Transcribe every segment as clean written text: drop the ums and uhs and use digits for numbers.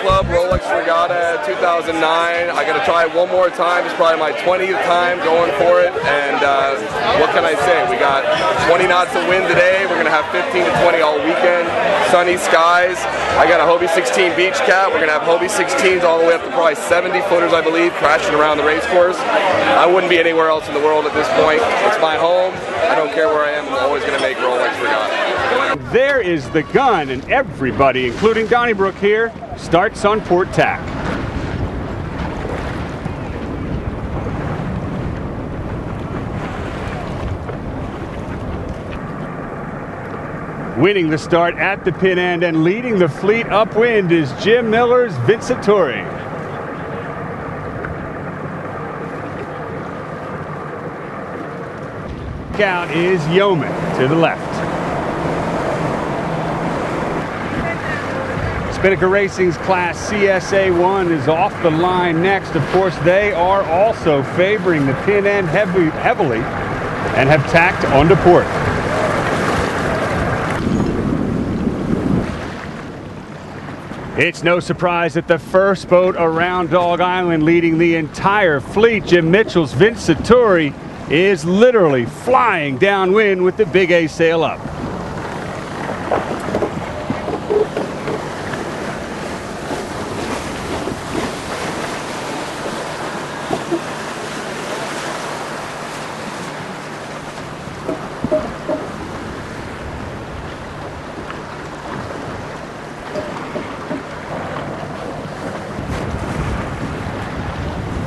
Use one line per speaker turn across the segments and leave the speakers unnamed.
Club Rolex Regatta 2009. I got to try it one more time. It's probably my 20th time going for it. And what can I say? We got 20 knots of wind today. We're going to have 15 to 20 all weekend. Sunny skies. I got a Hobie 16 beach cat. We're going to have Hobie 16s all the way up to probably 70 footers, I believe, crashing around the race course. I wouldn't be anywhere else in the world at this point. It's my home. I don't care where I am. I'm always going to make Rolex Regatta.
There is the gun, and everybody, including Donnybrook here, starts on port tack. Winning the start at the pin end and leading the fleet upwind is Jim Miller's Vincitori. Out is Yeoman to the left. Spinnaker Racing's Class CSA1 is off the line next. Of course, they are also favoring the pin end heavily and have tacked onto port. It's no surprise that the first boat around Dog Island leading the entire fleet, Jim Mitchell's Vincitori, is literally flying downwind with the big A sail up.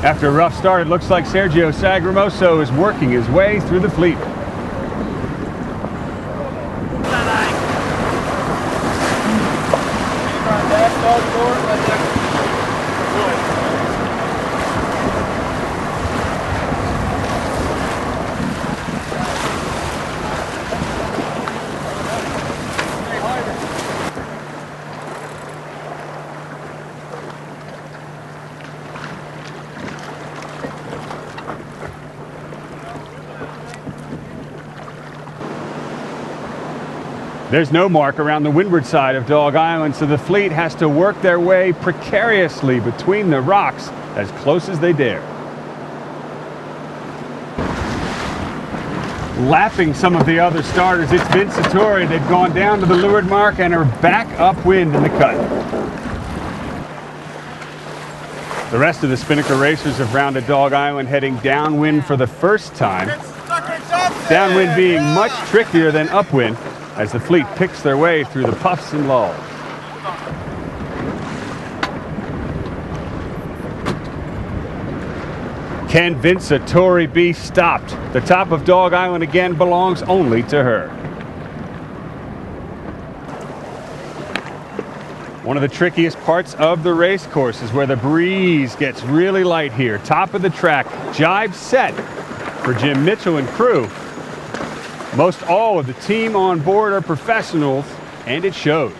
After a rough start, it looks like Sergio Sagramoso is working his way through the fleet. There's no mark around the windward side of Dog Island, so the fleet has to work their way precariously between the rocks as close as they dare. Lapping some of the other starters, it's Vincitori. They've gone down to the leeward mark and are back upwind in the cut. The rest of the Spinnaker racers have rounded Dog Island heading downwind for the first time. Downwind being much trickier than upwind, as the fleet picks their way through the puffs and lulls. Can Vincitori be stopped? The top of Dog Island again belongs only to her. One of the trickiest parts of the race course is where the breeze gets really light here. Top of the track, jibe set for Jim Mitchell and crew. Most all of the team on board are professionals, and it shows.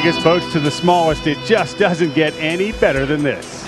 biggest boats to the smallest, it just doesn't get any better than this.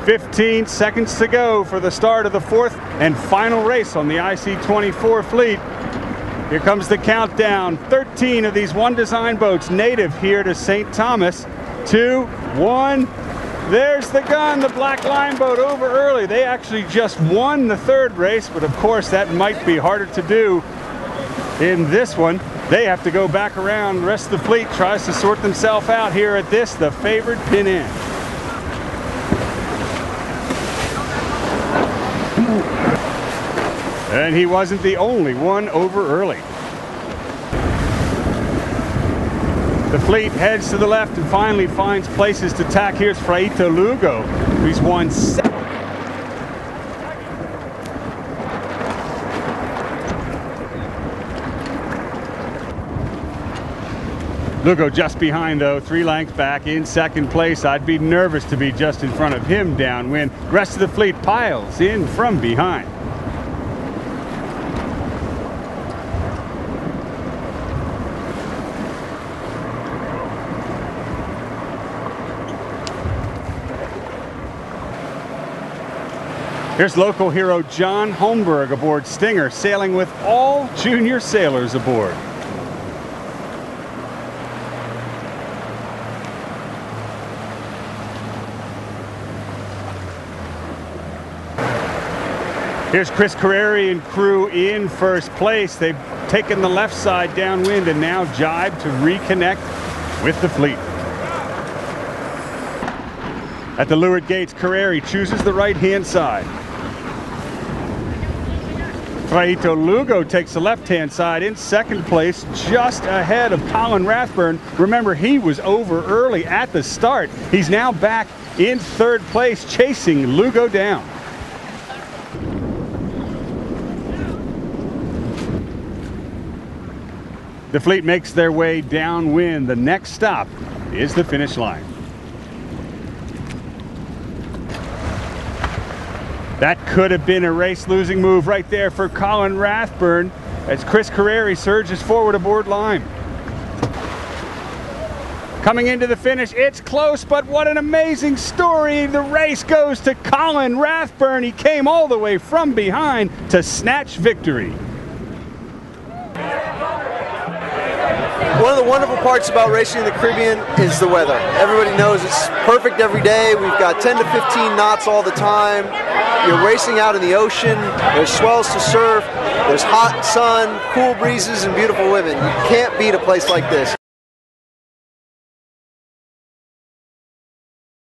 "15 seconds to go for the start of the fourth and final race on the IC-24 fleet. Here comes the countdown. 13 of these one design boats native here to St. Thomas. 2, 1. There's the gun, the black line boat over early. They actually just won the third race, but of course that might be harder to do in this one. They have to go back around. The rest of the fleet tries to sort themselves out here at this, the favored pin in. And he wasn't the only one over early. The fleet heads to the left and finally finds places to tack. Here's Fraito Lugo, who's won 7. Lugo just behind though, 3 lengths back in second place. I'd be nervous to be just in front of him downwind. Rest of the fleet piles in from behind. Here's local hero John Holmberg aboard Stinger, sailing with all junior sailors aboard. Here's Chris Carreri and crew in first place. They've taken the left side downwind and now jibe to reconnect with the fleet. At the leeward gates, Carreri chooses the right-hand side. Fraito Lugo takes the left-hand side in second place, just ahead of Colin Rathburn. Remember, he was over early at the start. He's now back in third place, chasing Lugo down. The fleet makes their way downwind. The next stop is the finish line. That could have been a race-losing move right there for Colin Rathburn as Chris Carreri surges forward aboard line. Coming into the finish, it's close, but what an amazing story. The race goes to Colin Rathburn. He came all the way from behind to snatch victory.
One of the wonderful parts about racing in the Caribbean is the weather. Everybody knows it's perfect every day. We've got 10 to 15 knots all the time. You're racing out in the ocean. There's swells to surf. There's hot sun, cool breezes, and beautiful women. You can't beat a place like this.